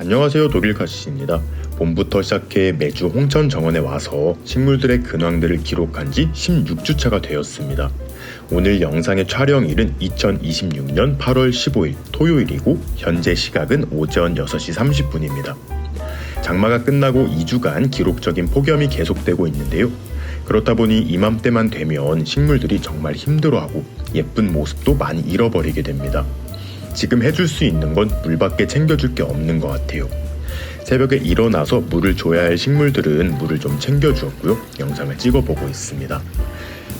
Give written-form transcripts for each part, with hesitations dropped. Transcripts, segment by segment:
안녕하세요, 독일카시입니다. 봄부터 시작해 매주 홍천 정원에 와서 식물들의 근황들을 기록한 지 16주차가 되었습니다. 오늘 영상의 촬영일은 2026년 8월 15일 토요일이고 현재 시각은 오전 6시 30분입니다. 장마가 끝나고 2주간 기록적인 폭염이 계속되고 있는데요. 그렇다 보니 이맘때만 되면 식물들이 정말 힘들어하고 예쁜 모습도 많이 잃어버리게 됩니다. 지금 해줄 수 있는 건 물밖에 챙겨줄 게 없는 것 같아요. 새벽에 일어나서 물을 줘야 할 식물들은 물을 좀 챙겨주었고요. 영상을 찍어보고 있습니다.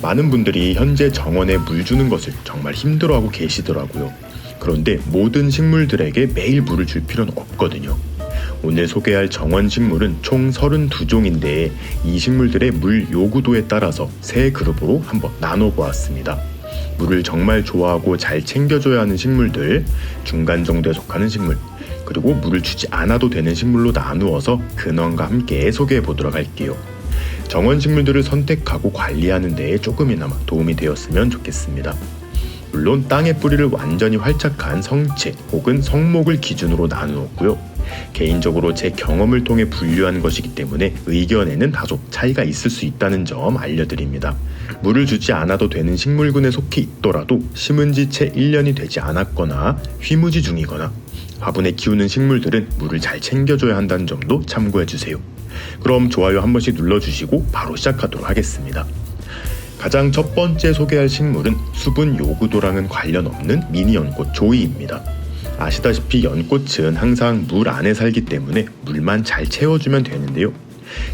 많은 분들이 현재 정원에 물 주는 것을 정말 힘들어하고 계시더라고요. 그런데 모든 식물들에게 매일 물을 줄 필요는 없거든요. 오늘 소개할 정원 식물은 총 32종인데 이 식물들의 물 요구도에 따라서 세 그룹으로 한번 나눠보았습니다. 물을 정말 좋아하고 잘 챙겨줘야 하는 식물들, 중간 정도에 속하는 식물, 그리고 물을 주지 않아도 되는 식물로 나누어서 근원과 함께 소개해 보도록 할게요. 정원 식물들을 선택하고 관리하는 데에 조금이나마 도움이 되었으면 좋겠습니다. 물론 땅의 뿌리를 완전히 활착한 성체 혹은 성목을 기준으로 나누었고요. 개인적으로 제 경험을 통해 분류한 것이기 때문에 의견에는 다소 차이가 있을 수 있다는 점 알려드립니다. 물을 주지 않아도 되는 식물군에 속해 있더라도 심은 지 채 1년이 되지 않았거나 휘무지 중이거나 화분에 키우는 식물들은 물을 잘 챙겨줘야 한다는 점도 참고해주세요. 그럼 좋아요 한 번씩 눌러주시고 바로 시작하도록 하겠습니다. 가장 첫 번째 소개할 식물은 수분 요구도랑은 관련 없는 미니 연꽃 조이입니다. 아시다시피 연꽃은 항상 물 안에 살기 때문에 물만 잘 채워주면 되는데요.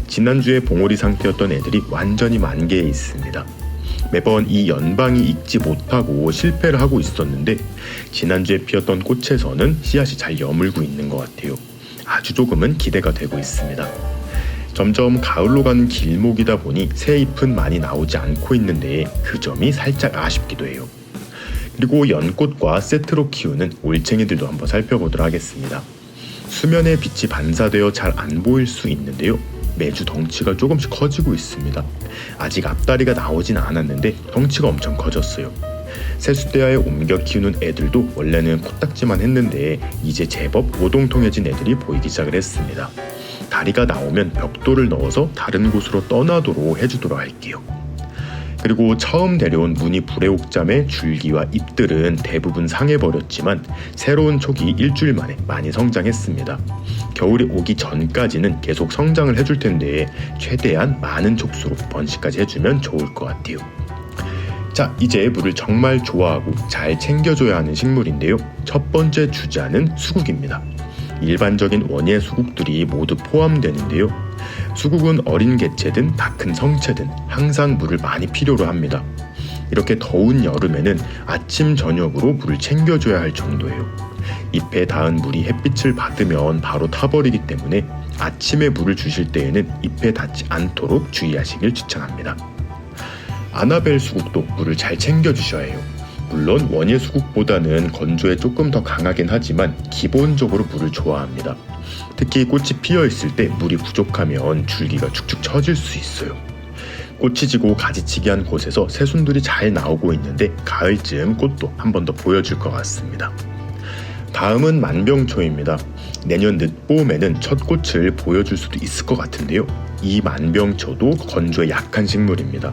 지난주에 봉오리 상태였던 애들이 완전히 만개해 있습니다. 매번 이 연방이 익지 못하고 실패를 하고 있었는데 지난주에 피었던 꽃에서는 씨앗이 잘 여물고 있는 것 같아요. 아주 조금은 기대가 되고 있습니다. 점점 가을로 가는 길목이다 보니 새 잎은 많이 나오지 않고 있는데 그 점이 살짝 아쉽기도 해요. 그리고 연꽃과 세트로 키우는 올챙이들도 한번 살펴보도록 하겠습니다. 수면에 빛이 반사되어 잘 안 보일 수 있는데요. 매주 덩치가 조금씩 커지고 있습니다. 아직 앞다리가 나오진 않았는데 덩치가 엄청 커졌어요. 세숫대야에 옮겨 키우는 애들도 원래는 코딱지만 했는데 이제 제법 오동통해진 애들이 보이기 시작을 했습니다. 다리가 나오면 벽돌을 넣어서 다른 곳으로 떠나도록 해주도록 할게요. 그리고 처음 데려온 무늬 불애옥잠의 줄기와 잎들은 대부분 상해버렸지만 새로운 촉이 일주일 만에 많이 성장했습니다. 겨울이 오기 전까지는 계속 성장을 해줄 텐데 최대한 많은 촉수로 번식까지 해주면 좋을 것 같아요. 자, 이제 물을 정말 좋아하고 잘 챙겨줘야 하는 식물인데요. 첫 번째 주자는 수국입니다. 일반적인 원예 수국들이 모두 포함되는데요. 수국은 어린 개체든 다 큰 성체든 항상 물을 많이 필요로 합니다. 이렇게 더운 여름에는 아침 저녁으로 물을 챙겨줘야 할 정도예요. 잎에 닿은 물이 햇빛을 받으면 바로 타버리기 때문에 아침에 물을 주실 때에는 잎에 닿지 않도록 주의하시길 추천합니다. 아나벨 수국도 물을 잘 챙겨주셔야 해요. 물론 원예 수국보다는 건조에 조금 더 강하긴 하지만 기본적으로 물을 좋아합니다. 특히 꽃이 피어있을 때 물이 부족하면 줄기가 축축 처질 수 있어요. 꽃이 지고 가지치기 한 곳에서 새순들이 잘 나오고 있는데 가을쯤 꽃도 한 번 더 보여줄 것 같습니다. 다음은 만병초입니다. 내년 늦봄에는 첫 꽃을 보여줄 수도 있을 것 같은데요. 이 만병초도 건조에 약한 식물입니다.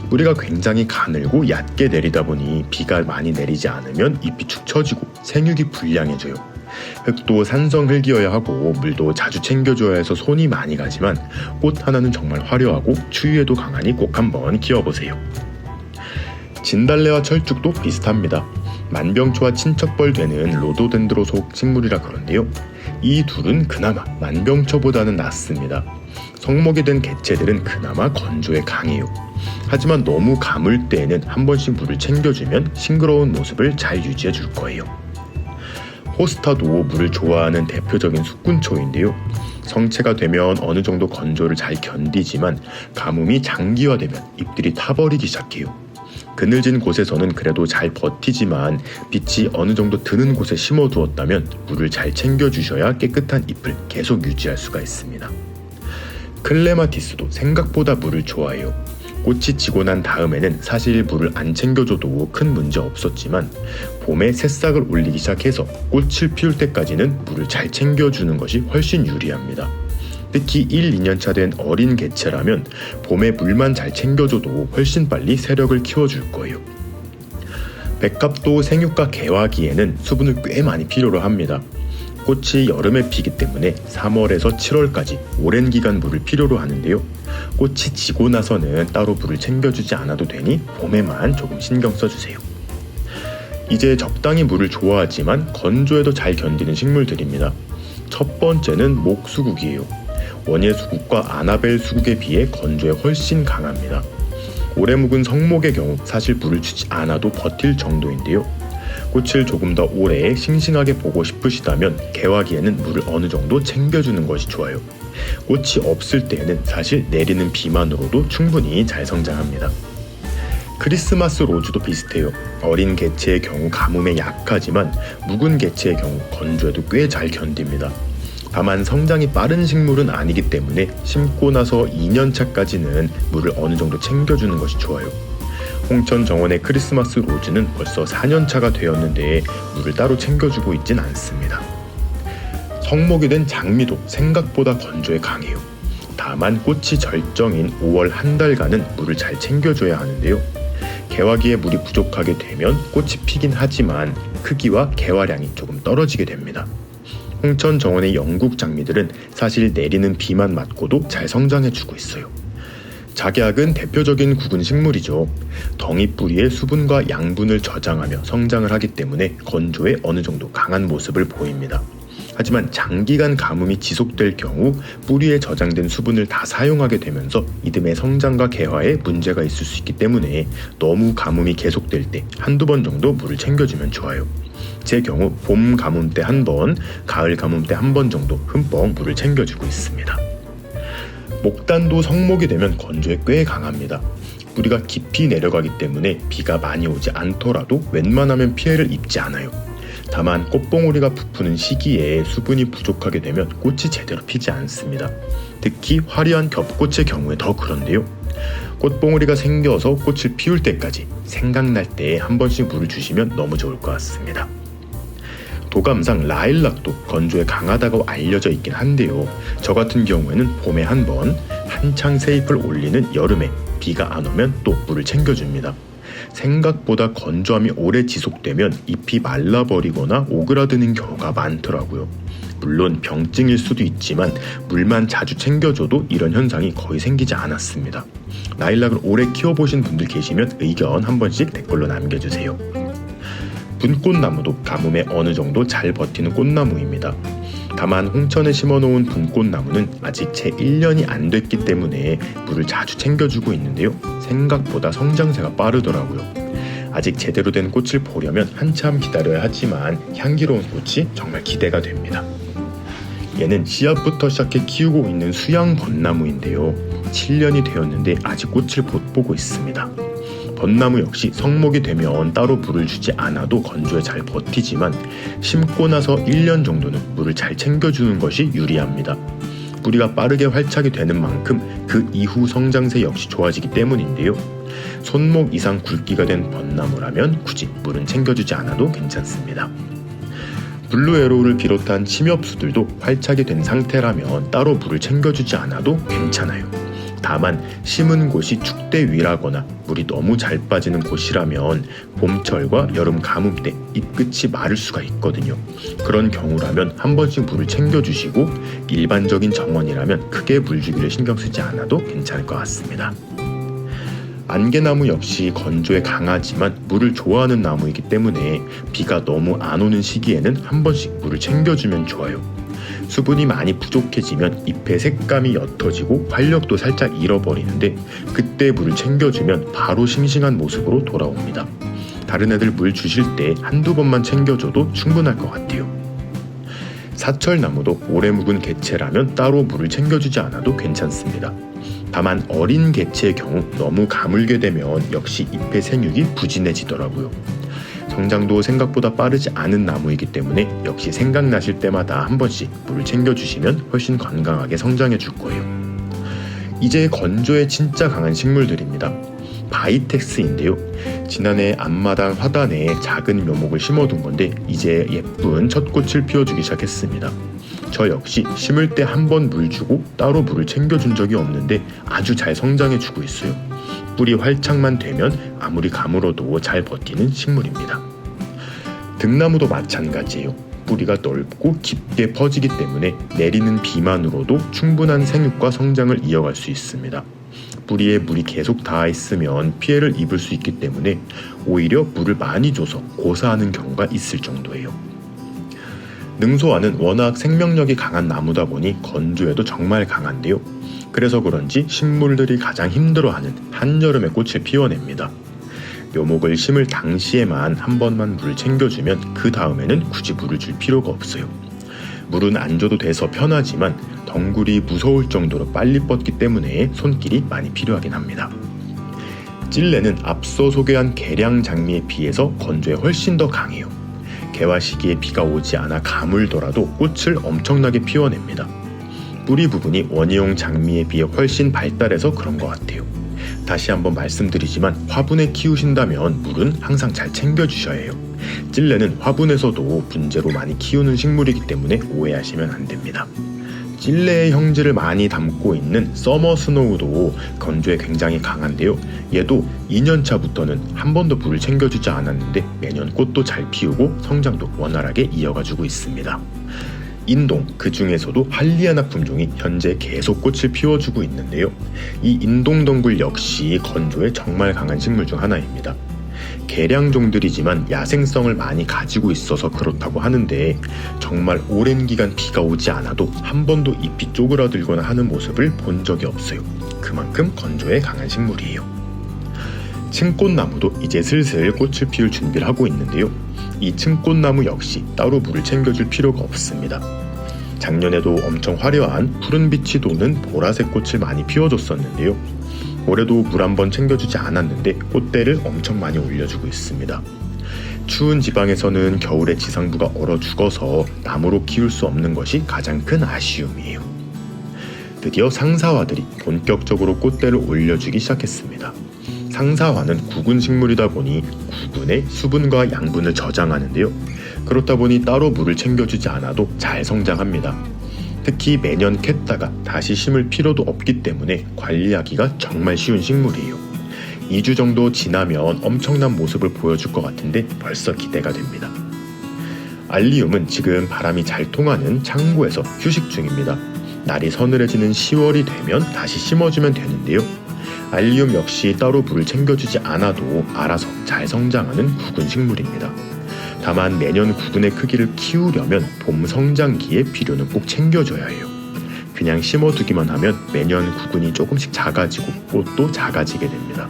뿌리가 굉장히 가늘고 얕게 내리다 보니 비가 많이 내리지 않으면 잎이 축 처지고 생육이 불량해져요. 흙도 산성흙이어야 하고 물도 자주 챙겨줘야 해서 손이 많이 가지만 꽃 하나는 정말 화려하고 추위에도 강하니 꼭 한번 키워보세요. 진달래와 철쭉도 비슷합니다. 만병초와 친척벌 되는 로도덴드로 속 식물이라 그런데요. 이 둘은 그나마 만병초보다는 낫습니다. 성목이 된 개체들은 그나마 건조에 강해요. 하지만 너무 가물 때에는 한 번씩 물을 챙겨주면 싱그러운 모습을 잘 유지해 줄 거예요. 호스타도 물을 좋아하는 대표적인 숙군초인데요. 성체가 되면 어느 정도 건조를 잘 견디지만 가뭄이 장기화되면 잎들이 타버리기 시작해요. 그늘진 곳에서는 그래도 잘 버티지만 빛이 어느 정도 드는 곳에 심어두었다면 물을 잘 챙겨주셔야 깨끗한 잎을 계속 유지할 수가 있습니다. 클레마티스도 생각보다 물을 좋아해요. 꽃이 지고 난 다음에는 사실 물을 안 챙겨줘도 큰 문제 없었지만 봄에 새싹을 올리기 시작해서 꽃을 피울 때까지는 물을 잘 챙겨주는 것이 훨씬 유리합니다. 특히 1, 2년차 된 어린 개체라면 봄에 물만 잘 챙겨줘도 훨씬 빨리 세력을 키워줄 거예요. 백합도 생육과 개화기에는 수분을 꽤 많이 필요로 합니다. 꽃이 여름에 피기 때문에 3월에서 7월까지 오랜 기간 물을 필요로 하는데요. 꽃이 지고 나서는 따로 물을 챙겨주지 않아도 되니 봄에만 조금 신경 써주세요. 이제 적당히 물을 좋아하지만 건조에도 잘 견디는 식물들입니다. 첫 번째는 목수국이에요. 원예 수국과 아나벨 수국에 비해 건조에 훨씬 강합니다. 오래 묵은 성목의 경우 사실 물을 주지 않아도 버틸 정도인데요. 꽃을 조금 더 오래 싱싱하게 보고 싶으시다면 개화기에는 물을 어느 정도 챙겨주는 것이 좋아요. 꽃이 없을 때에는 사실 내리는 비만으로도 충분히 잘 성장합니다. 크리스마스 로즈도 비슷해요. 어린 개체의 경우 가뭄에 약하지만 묵은 개체의 경우 건조에도 꽤 잘 견딥니다. 다만 성장이 빠른 식물은 아니기 때문에 심고 나서 2년차까지는 물을 어느 정도 챙겨주는 것이 좋아요. 홍천 정원의 크리스마스 로즈는 벌써 4년차가 되었는데 물을 따로 챙겨주고 있진 않습니다. 성목이 된 장미도 생각보다 건조에 강해요. 다만 꽃이 절정인 5월 한 달간은 물을 잘 챙겨줘야 하는데요. 개화기에 물이 부족하게 되면 꽃이 피긴 하지만 크기와 개화량이 조금 떨어지게 됩니다. 홍천 정원의 영국 장미들은 사실 내리는 비만 맞고도 잘 성장해주고 있어요. 작약은 대표적인 국은 식물이죠. 덩이 뿌리에 수분과 양분을 저장하며 성장을 하기 때문에 건조에 어느 정도 강한 모습을 보입니다. 하지만 장기간 가뭄이 지속될 경우 뿌리에 저장된 수분을 다 사용하게 되면서 이듬해 성장과 개화에 문제가 있을 수 있기 때문에 너무 가뭄이 계속될 때 한두 번 정도 물을 챙겨주면 좋아요. 제 경우 봄 가뭄 때 한 번, 가을 가뭄 때 한 번 정도 흠뻑 물을 챙겨주고 있습니다. 목단도 성목이 되면 건조에 꽤 강합니다. 뿌리가 깊이 내려가기 때문에 비가 많이 오지 않더라도 웬만하면 피해를 입지 않아요. 다만 꽃봉오리가 부푸는 시기에 수분이 부족하게 되면 꽃이 제대로 피지 않습니다. 특히 화려한 겹꽃의 경우에 더 그런데요. 꽃봉오리가 생겨서 꽃을 피울 때까지 생각날 때 한 번씩 물을 주시면 너무 좋을 것 같습니다. 도감상 라일락도 건조에 강하다고 알려져 있긴 한데요. 저 같은 경우에는 봄에 한 번, 한창 새잎을 올리는 여름에 비가 안 오면 또 물을 챙겨줍니다. 생각보다 건조함이 오래 지속되면 잎이 말라버리거나 오그라드는 경우가 많더라고요. 물론 병증일 수도 있지만 물만 자주 챙겨줘도 이런 현상이 거의 생기지 않았습니다. 라일락을 오래 키워보신 분들 계시면 의견 한 번씩 댓글로 남겨주세요. 분꽃나무도 가뭄에 어느 정도 잘 버티는 꽃나무입니다. 다만 홍천에 심어놓은 분꽃나무는 아직 채 1년이 안 됐기 때문에 물을 자주 챙겨주고 있는데요. 생각보다 성장세가 빠르더라고요. 아직 제대로 된 꽃을 보려면 한참 기다려야 하지만 향기로운 꽃이 정말 기대가 됩니다. 얘는 씨앗부터 시작해 키우고 있는 수양 벚나무인데요. 7년이 되었는데 아직 꽃을 못 보고 있습니다. 벚나무 역시 성목이 되면 따로 물을 주지 않아도 건조에 잘 버티지만 심고 나서 1년 정도는 물을 잘 챙겨주는 것이 유리합니다. 뿌리가 빠르게 활착이 되는 만큼 그 이후 성장세 역시 좋아지기 때문인데요. 손목 이상 굵기가 된 벚나무라면 굳이 물은 챙겨주지 않아도 괜찮습니다. 블루에로우를 비롯한 침엽수들도 활착이 된 상태라면 따로 물을 챙겨주지 않아도 괜찮아요. 다만 심은 곳이 축대 위라거나 물이 너무 잘 빠지는 곳이라면 봄철과 여름 가뭄 때 잎끝이 마를 수가 있거든요. 그런 경우라면 한 번씩 물을 챙겨주시고 일반적인 정원이라면 크게 물 주기를 신경 쓰지 않아도 괜찮을 것 같습니다. 안개나무 역시 건조에 강하지만 물을 좋아하는 나무이기 때문에 비가 너무 안 오는 시기에는 한 번씩 물을 챙겨주면 좋아요. 수분이 많이 부족해지면 잎의 색감이 옅어지고 활력도 살짝 잃어버리는데 그때 물을 챙겨주면 바로 싱싱한 모습으로 돌아옵니다. 다른 애들 물 주실 때 한두 번만 챙겨줘도 충분할 것 같아요. 사철나무도 오래 묵은 개체라면 따로 물을 챙겨주지 않아도 괜찮습니다. 다만 어린 개체의 경우 너무 가물게 되면 역시 잎의 생육이 부진해지더라고요. 성장도 생각보다 빠르지 않은 나무이기 때문에 역시 생각나실 때마다 한 번씩 물을 챙겨주시면 훨씬 건강하게 성장해 줄 거예요. 이제 건조에 진짜 강한 식물들입니다. 바이텍스인데요. 지난해 앞마당 화단에 작은 묘목을 심어둔 건데 이제 예쁜 첫 꽃을 피워주기 시작했습니다. 저 역시 심을 때 한 번 물 주고 따로 물을 챙겨준 적이 없는데 아주 잘 성장해주고 있어요. 뿌리 활착만 되면 아무리 가물어도 잘 버티는 식물입니다. 등나무도 마찬가지예요. 뿌리가 넓고 깊게 퍼지기 때문에 내리는 비만으로도 충분한 생육과 성장을 이어갈 수 있습니다. 뿌리에 물이 계속 닿아 있으면 피해를 입을 수 있기 때문에 오히려 물을 많이 줘서 고사하는 경우가 있을 정도예요. 능소화는 워낙 생명력이 강한 나무다 보니 건조에도 정말 강한데요. 그래서 그런지 식물들이 가장 힘들어하는 한여름에 꽃을 피워냅니다. 묘목을 심을 당시에만 한 번만 물을 챙겨주면 그 다음에는 굳이 물을 줄 필요가 없어요. 물은 안 줘도 돼서 편하지만 덩굴이 무서울 정도로 빨리 뻗기 때문에 손길이 많이 필요하긴 합니다. 찔레는 앞서 소개한 계량 장미에 비해서 건조에 훨씬 더 강해요. 개화 시기에 비가 오지 않아 가물더라도 꽃을 엄청나게 피워냅니다. 뿌리 부분이 원예용 장미에 비해 훨씬 발달해서 그런 것 같아요. 다시 한번 말씀드리지만 화분에 키우신다면 물은 항상 잘 챙겨주셔야 해요. 찔레는 화분에서도 분재로 많이 키우는 식물이기 때문에 오해하시면 안 됩니다. 찔레의 형질을 많이 담고 있는 서머 스노우도 건조에 굉장히 강한데요. 얘도 2년차부터는 한 번도 물을 챙겨주지 않았는데 매년 꽃도 잘 피우고 성장도 원활하게 이어가주고 있습니다. 인동, 그 중에서도 할리아나 품종이 현재 계속 꽃을 피워주고 있는데요. 이 인동 덩굴 역시 건조에 정말 강한 식물 중 하나입니다. 개량종들이지만 야생성을 많이 가지고 있어서 그렇다고 하는데 정말 오랜 기간 비가 오지 않아도 한 번도 잎이 쪼그라들거나 하는 모습을 본 적이 없어요. 그만큼 건조에 강한 식물이에요. 층꽃나무도 이제 슬슬 꽃을 피울 준비를 하고 있는데요. 이 층꽃나무 역시 따로 물을 챙겨줄 필요가 없습니다. 작년에도 엄청 화려한 푸른빛이 도는 보라색 꽃을 많이 피워줬었는데요. 올해도 물 한 번 챙겨주지 않았는데 꽃대를 엄청 많이 올려주고 있습니다. 추운 지방에서는 겨울에 지상부가 얼어 죽어서 나무로 키울 수 없는 것이 가장 큰 아쉬움이에요. 드디어 상사화들이 본격적으로 꽃대를 올려주기 시작했습니다. 상사화는 구근 식물이다 보니 구근의 수분과 양분을 저장하는데요. 그렇다 보니 따로 물을 챙겨주지 않아도 잘 성장합니다. 특히 매년 캤다가 다시 심을 필요도 없기 때문에 관리하기가 정말 쉬운 식물이에요. 2주 정도 지나면 엄청난 모습을 보여줄 것 같은데 벌써 기대가 됩니다. 알리움은 지금 바람이 잘 통하는 창고에서 휴식 중입니다. 날이 서늘해지는 10월이 되면 다시 심어주면 되는데요. 알리움 역시 따로 물을 챙겨주지 않아도 알아서 잘 성장하는 구근 식물입니다. 다만 매년 구근의 크기를 키우려면 봄 성장기에 비료는 꼭 챙겨줘야 해요. 그냥 심어두기만 하면 매년 구근이 조금씩 작아지고 꽃도 작아지게 됩니다.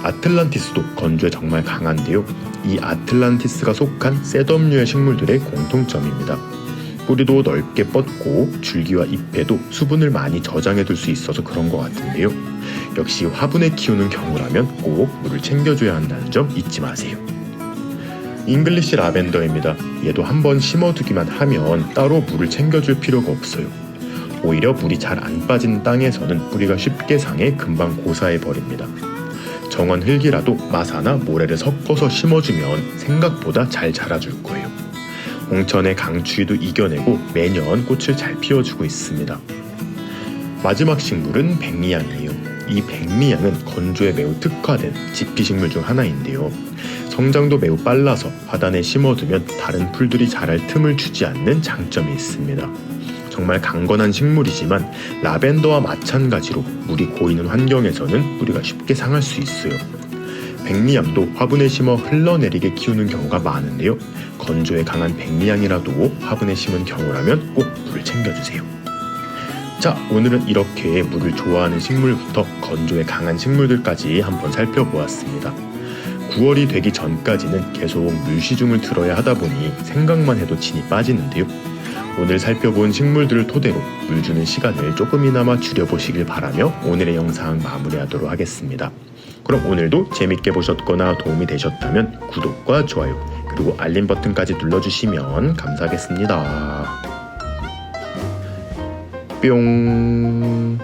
아틀란티스도 건조에 정말 강한데요. 이 아틀란티스가 속한 셋업류의 식물들의 공통점입니다. 뿌리도 넓게 뻗고 줄기와 잎에도 수분을 많이 저장해둘 수 있어서 그런 것 같은데요. 역시 화분에 키우는 경우라면 꼭 물을 챙겨줘야 한다는 점 잊지 마세요. 잉글리시 라벤더입니다. 얘도 한번 심어두기만 하면 따로 물을 챙겨줄 필요가 없어요. 오히려 물이 잘 안 빠진 땅에서는 뿌리가 쉽게 상해 금방 고사해버립니다. 정원 흙이라도 마사나 모래를 섞어서 심어주면 생각보다 잘 자라줄 거예요. 홍천의 강추위도 이겨내고 매년 꽃을 잘 피워주고 있습니다. 마지막 식물은 백리향이에요. 이 백리향은 건조에 매우 특화된 지피식물 중 하나인데요. 성장도 매우 빨라서 화단에 심어두면 다른 풀들이 자랄 틈을 주지 않는 장점이 있습니다. 정말 강건한 식물이지만 라벤더와 마찬가지로 물이 고이는 환경에서는 뿌리가 쉽게 상할 수 있어요. 백리향도 화분에 심어 흘러내리게 키우는 경우가 많은데요. 건조에 강한 백리향이라도 화분에 심은 경우라면 꼭 물을 챙겨주세요. 자, 오늘은 이렇게 물을 좋아하는 식물부터 건조에 강한 식물들까지 한번 살펴보았습니다. 9월이 되기 전까지는 계속 물시중을 들어야 하다 보니 생각만 해도 진이 빠지는데요. 오늘 살펴본 식물들을 토대로 물 주는 시간을 조금이나마 줄여보시길 바라며 오늘의 영상 마무리하도록 하겠습니다. 그럼 오늘도 재밌게 보셨거나 도움이 되셨다면 구독과 좋아요 그리고 알림 버튼까지 눌러주시면 감사하겠습니다. 뿅.